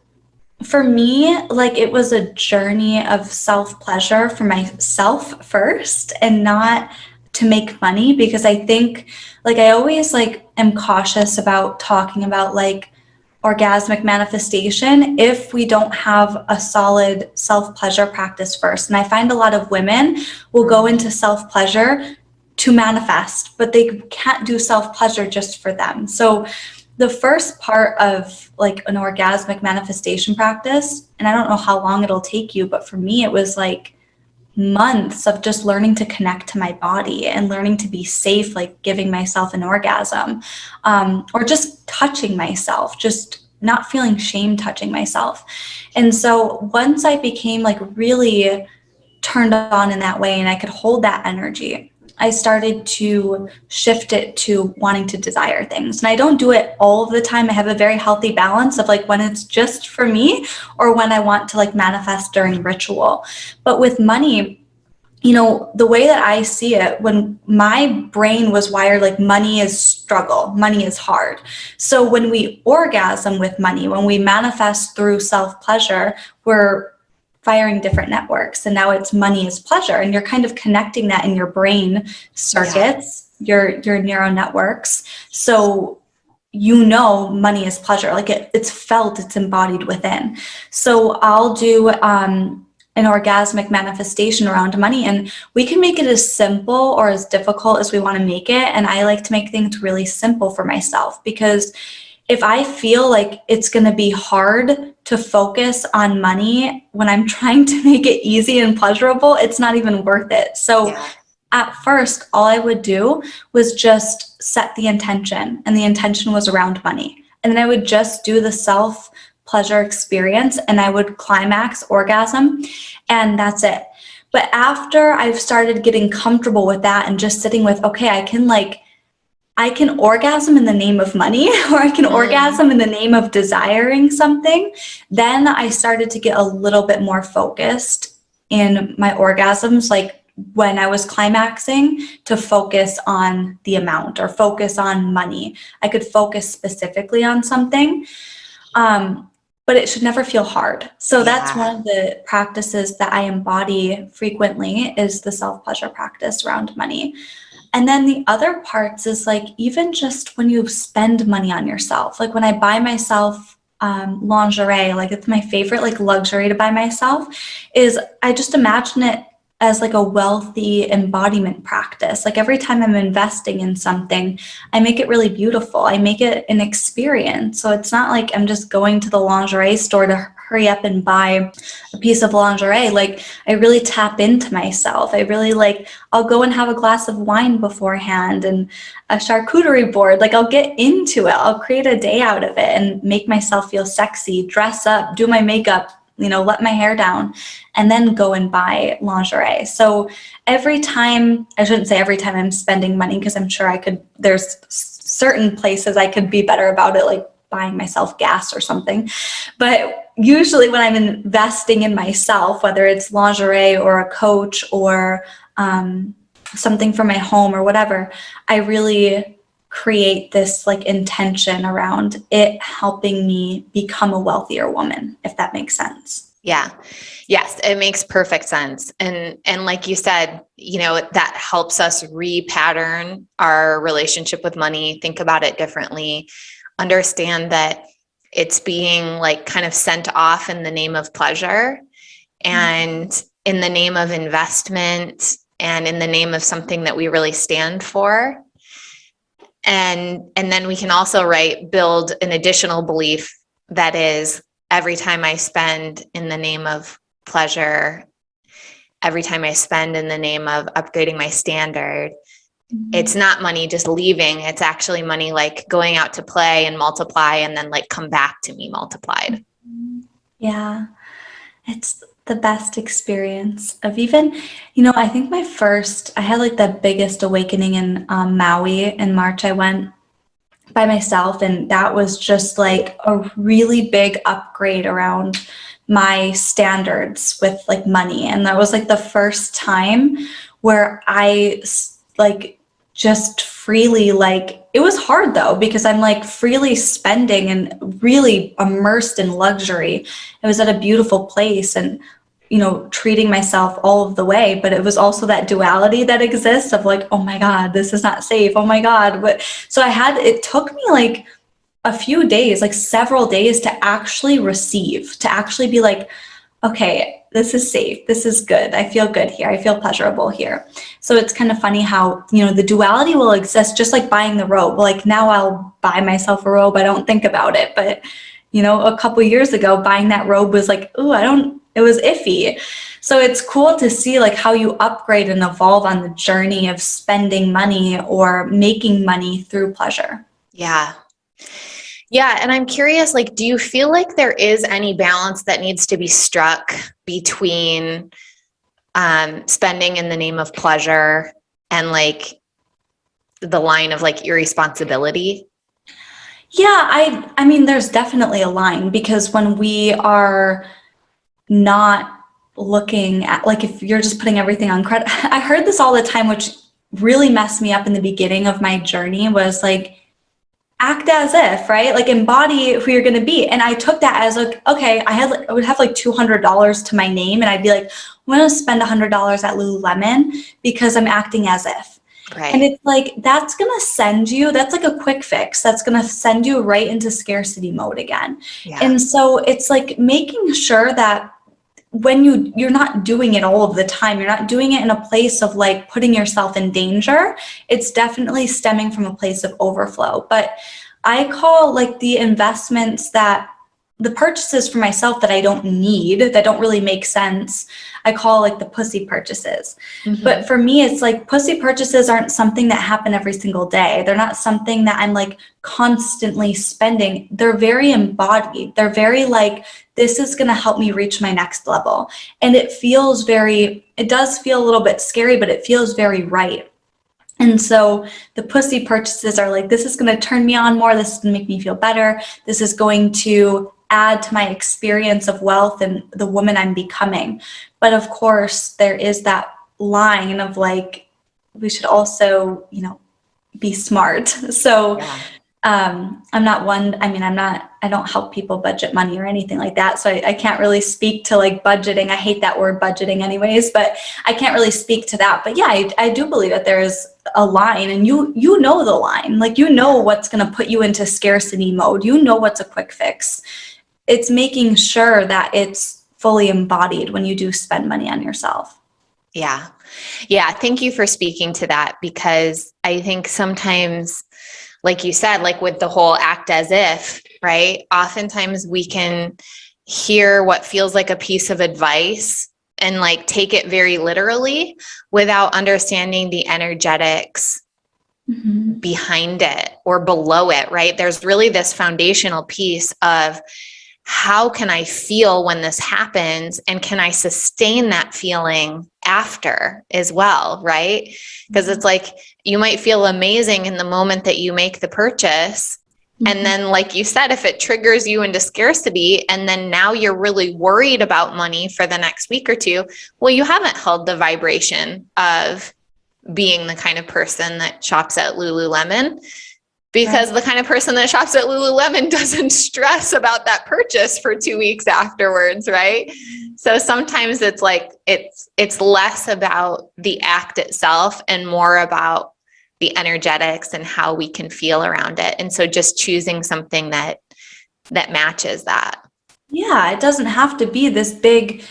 for me, like, it was a journey of self-pleasure for myself first, and not to make money, because I think, like, I always like am cautious about talking about like orgasmic manifestation if we don't have a solid self-pleasure practice first. And I find a lot of women will go into self-pleasure to manifest, but they can't do self-pleasure just for them. So the first part of like an orgasmic manifestation practice, and I don't know how long it'll take you, but for me, it was like months of just learning to connect to my body and learning to be safe, like giving myself an orgasm, or just touching myself, just not feeling shame touching myself. And so once I became like really turned on in that way and I could hold that energy, I started to shift it to wanting to desire things. And I don't do it all of the time. I have a very healthy balance of like when it's just for me or when I want to like manifest during ritual. But with money, you know, the way that I see it, when my brain was wired, like money is struggle, money is hard. So when we orgasm with money, when we manifest through self-pleasure, we're firing different networks, and now it's money is pleasure, and you're kind of connecting that in your brain circuits, your neural networks. So you know money is pleasure, like it's felt, it's embodied within. So I'll do an orgasmic manifestation around money, and we can make it as simple or as difficult as we want to make it. And I like to make things really simple for myself, because if I feel like it's going to be hard to focus on money when I'm trying to make it easy and pleasurable, it's not even worth it. So at first, all I would do was just set the intention, and the intention was around money. And then I would just do the self-pleasure experience, and I would climax orgasm, and that's it. But after I've started getting comfortable with that and just sitting with, okay, I can orgasm in the name of money, or I can orgasm in the name of desiring something, then I started to get a little bit more focused in my orgasms, like when I was climaxing, to focus on the amount or focus on money. I could focus specifically on something. but it should never feel hard. So that's Yeah. one of the practices that I embody frequently, is the self-pleasure practice around money. And then the other parts is like, even just when you spend money on yourself, like when I buy myself lingerie, like it's my favorite like luxury to buy myself, is I just imagine it as like a wealthy embodiment practice. Like every time I'm investing in something, I make it really beautiful. I make it an experience. So it's not like I'm just going to the lingerie store to hurry up and buy a piece of lingerie. Like I really tap into myself. I really like, I'll go and have a glass of wine beforehand and a charcuterie board. Like I'll get into it. I'll create a day out of it and make myself feel sexy, dress up, do my makeup, let my hair down, and then go and buy lingerie. So every time, I shouldn't say every time I'm spending money, because I'm sure there's certain places I could be better about it, like buying myself gas or something. But usually when I'm investing in myself, whether it's lingerie or a coach or something for my home or whatever, I really create this like intention around it helping me become a wealthier woman, if that makes sense. Yeah. Yes, it makes perfect sense. And like you said, that helps us repattern our relationship with money, think about it differently, understand that it's being like kind of sent off in the name of pleasure and in the name of investment and in the name of something that we really stand for. And then we can also, build an additional belief that is, every time I spend in the name of pleasure, every time I spend in the name of upgrading my standard, it's not money just leaving. It's actually money like going out to play and multiply and then like come back to me multiplied. Yeah, it's the best experience of even, I think I had like the biggest awakening in Maui in March. I went by myself, and that was just like a really big upgrade around my standards with like money. And that was like the first time where I like just freely, like, it was hard though, because I'm like freely spending and really immersed in luxury. It was at a beautiful place and treating myself all of the way, but it was also that duality that exists of like, oh my God, this is not safe. Oh my God. So it took me like a few days, like several days, to actually receive, to actually be like, okay, this is safe. This is good. I feel good here. I feel pleasurable here. So it's kind of funny how, the duality will exist, just like buying the robe. Like now I'll buy myself a robe. I don't think about it. But, a couple years ago, buying that robe was like, it was iffy. So it's cool to see like how you upgrade and evolve on the journey of spending money or making money through pleasure. Yeah. Yeah. And I'm curious, like, do you feel like there is any balance that needs to be struck between spending in the name of pleasure and like the line of like irresponsibility? Yeah, I mean, there's definitely a line, because when we are not looking at, like, if you're just putting everything on credit, I heard this all the time, which really messed me up in the beginning of my journey, was like, act as if, right? Like embody who you're going to be. And I took that as like, okay, I would have like $200 to my name, and I'd be like, I'm going to spend $100 at Lululemon because I'm acting as if. Right. And it's like, that's like a quick fix. That's going to send you right into scarcity mode again. Yeah. And so it's like making sure that when you're not doing it all of the time, you're not doing it in a place of like putting yourself in danger. It's definitely stemming from a place of overflow. But I call like the purchases for myself that I don't need, that don't really make sense, I call like the pussy purchases. Mm-hmm. But for me, it's like pussy purchases aren't something that happen every single day. They're not something that I'm like constantly spending. They're very embodied. They're very like, this is going to help me reach my next level. And it does feel a little bit scary, but it feels very right. And so the pussy purchases are like, this is going to turn me on more. This is going to make me feel better. This is going to add to my experience of wealth and the woman I'm becoming. But of course, there is that line of like, we should also, be smart. So I'm not one, I mean, I don't help people budget money or anything like that. So I can't really speak to like budgeting. I hate that word budgeting anyways, but I can't really speak to that. But yeah, I do believe that there is a line, and you know the line, like, you know what's going to put you into scarcity mode. You know what's a quick fix. It's making sure that it's fully embodied when you do spend money on yourself. Yeah. Yeah. Thank you for speaking to that, because I think sometimes, like you said, like with the whole act as if, right? Oftentimes we can hear what feels like a piece of advice and like take it very literally without understanding the energetics behind it or below it, right? There's really this foundational piece of, how can I feel when this happens? And can I sustain that feeling after as well, right? Because it's like, you might feel amazing in the moment that you make the purchase. And then, like you said, if it triggers you into scarcity, and then now you're really worried about money for the next week or two, well, you haven't held the vibration of being the kind of person that shops at Lululemon. Because the kind of person that shops at Lululemon doesn't stress about that purchase for 2 weeks afterwards, right? So sometimes it's like, it's less about the act itself and more about the energetics and how we can feel around it. And so just choosing something that matches that. Yeah, it doesn't have to be this big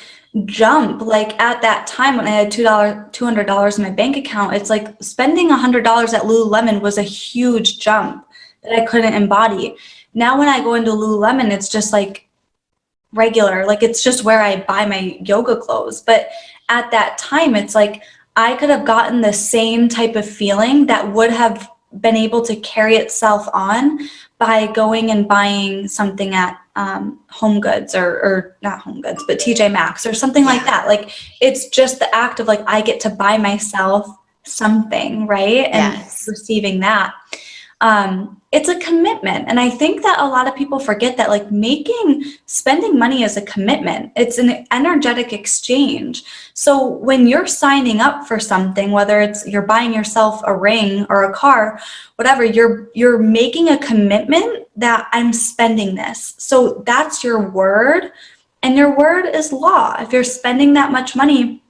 jump. Like at that time when I had $200 in my bank account, it's like spending $100 at Lululemon was a huge jump that I couldn't embody. Now when I go into Lululemon, it's just like regular, like it's just where I buy my yoga clothes. But at that time, it's like I could have gotten the same type of feeling that would have been able to carry itself on by going and buying something at Home Goods or not Home Goods, but TJ Maxx or something like that. Like, it's just the act of like, I get to buy myself something, right? And receiving that. It's a commitment. And I think that a lot of people forget that, like, spending money is a commitment. It's an energetic exchange. So when you're signing up for something, whether it's you're buying yourself a ring or a car, whatever, you're making a commitment that I'm spending this. So that's your word, and your word is law. If you're spending that much money,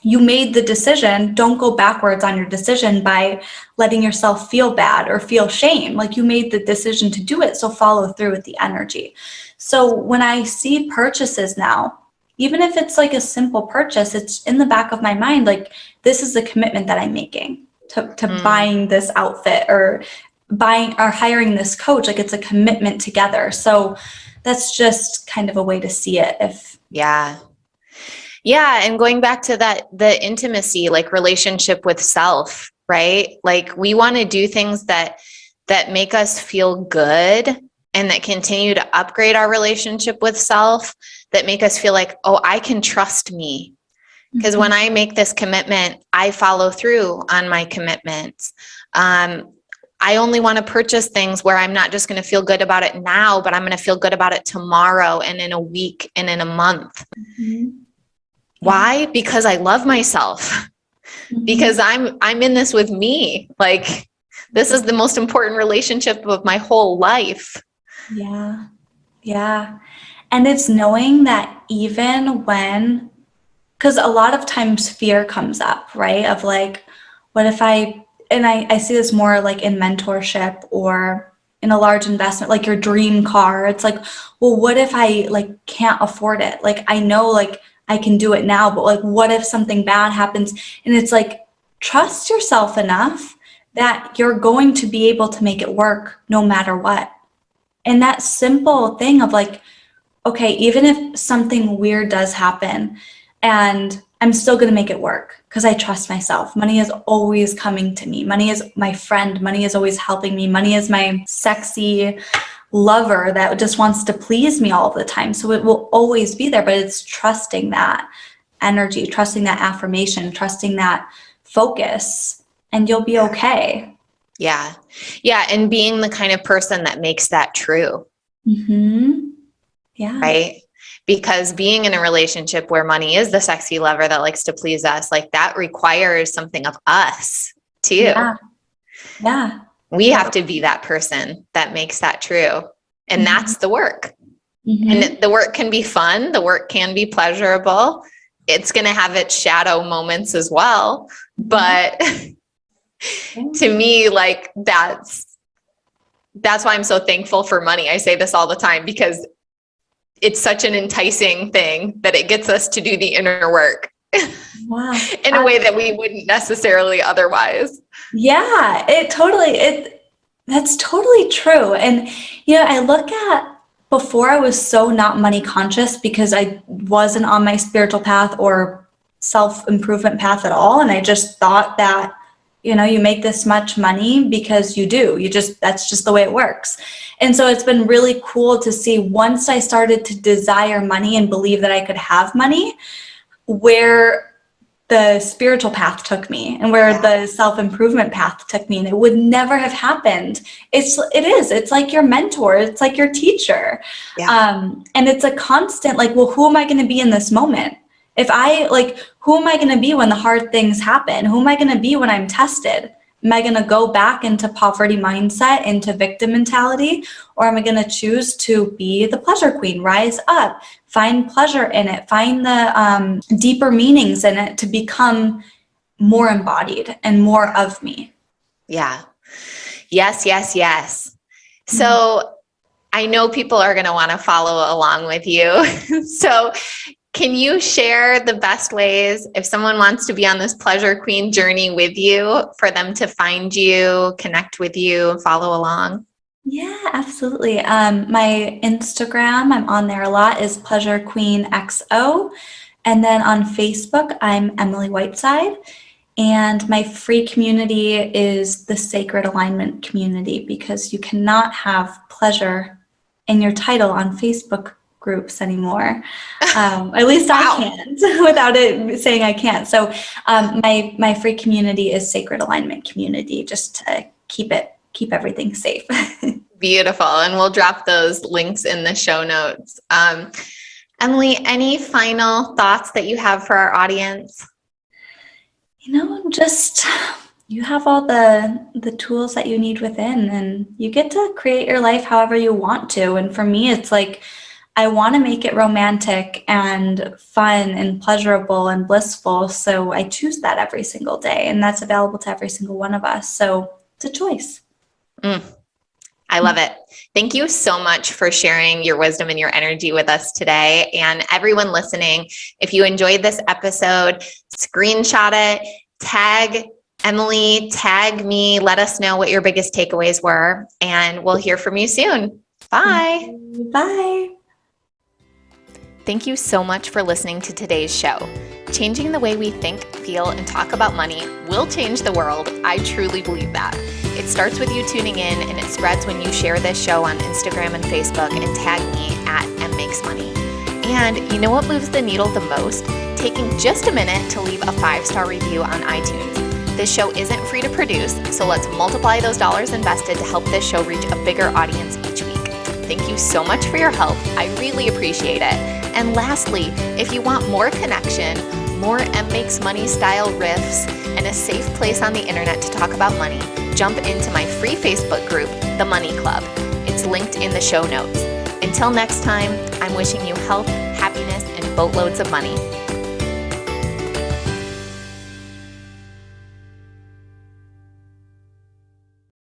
you made the decision. Don't go backwards on your decision by letting yourself feel bad or feel shame. Like, you made the decision to do it, so follow through with the energy. So when I see purchases now, even if it's like a simple purchase, it's in the back of my mind, like, this is the commitment that I'm making to buying this outfit or buying or hiring this coach. Like, it's a commitment together. So that's just kind of a way to see it. Yeah. And going back to the intimacy, like relationship with self, right? Like, we want to do things that make us feel good and that continue to upgrade our relationship with self, that make us feel like, oh, I can trust me. Because when I make this commitment, I follow through on my commitments. I only want to purchase things where I'm not just going to feel good about it now, but I'm going to feel good about it tomorrow and in a week and in a month. Why? Because I love myself. Because I'm in this with me. Like, this is the most important relationship of my whole life. Yeah. And it's knowing that even when, because a lot of times fear comes up, right? Of like, what if I see this more like in mentorship or in a large investment, like your dream car. It's like, well, what if I like can't afford it? Like, I know like I can do it now, but like, what if something bad happens? And it's like, trust yourself enough that you're going to be able to make it work no matter what. And that simple thing of like, okay, even if something weird does happen, and I'm still going to make it work because I trust myself. Money is always coming to me. Money is my friend. Money is always helping me. Money is my sexy lover that just wants to please me all the time. So it will always be there, but it's trusting that energy, trusting that affirmation, trusting that focus, and you'll be okay. Yeah. And being the kind of person that makes that true. Yeah. Right. Because being in a relationship where money is the sexy lover that likes to please us, like, that requires something of us too. Yeah. We have to be that person that makes that true. And that's the work. And the work can be fun. The work can be pleasurable. It's going to have its shadow moments as well. But to me, like that's why I'm so thankful for money. I say this all the time because it's such an enticing thing that it gets us to do the inner work. Wow. In a way that we wouldn't necessarily otherwise. Yeah, that's totally true. And, I look at before I was so not money conscious because I wasn't on my spiritual path or self-improvement path at all. And I just thought that, you make this much money because you do. That's just the way it works. And so it's been really cool to see once I started to desire money and believe that I could have money, where the spiritual path took me and where the self-improvement path took me, and it would never have happened. It's like your mentor, it's like your teacher. And it's a constant, like, well, who am I going to be in this moment? Who am I going to be when the hard things happen? Who am I going to be when I'm tested? Am I going to go back into poverty mindset, into victim mentality, or am I going to choose to be the pleasure queen, rise up, find pleasure in it, find the deeper meanings in it to become more embodied and more of me? Yeah. Yes. So I know people are going to want to follow along with you. So can you share the best ways if someone wants to be on this pleasure queen journey with you for them to find you, connect with you, and follow along? Yeah, absolutely. My Instagram, I'm on there a lot, is Pleasure Queen XO. And then on Facebook, I'm Emily Whiteside. And my free community is the Sacred Alignment Community, because you cannot have pleasure in your title on Facebook groups anymore. At least I can't without it saying I can't. So my free community is Sacred Alignment Community, just to keep everything safe. Beautiful. And we'll drop those links in the show notes. Emily, any final thoughts that you have for our audience? Just you have all the tools that you need within, and you get to create your life however you want to. And for me, it's like, I want to make it romantic and fun and pleasurable and blissful. So I choose that every single day, and that's available to every single one of us. So it's a choice. I love it. Thank you so much for sharing your wisdom and your energy with us today. And everyone listening, if you enjoyed this episode, screenshot it, tag Emily, tag me, let us know what your biggest takeaways were, and we'll hear from you soon. Bye. Bye. Thank you so much for listening to today's show. Changing the way we think, feel, and talk about money will change the world. I truly believe that. It starts with you tuning in, and it spreads when you share this show on Instagram and Facebook and tag me at mmakesmoney. And you know what moves the needle the most? Taking just a minute to leave a 5-star review on iTunes. This show isn't free to produce, so let's multiply those dollars invested to help this show reach a bigger audience each week. Thank you so much for your help. I really appreciate it. And lastly, if you want more connection, more M Makes Money style riffs, and a safe place on the internet to talk about money, jump into my free Facebook group, The Money Club. It's linked in the show notes. Until next time, I'm wishing you health, happiness, and boatloads of money.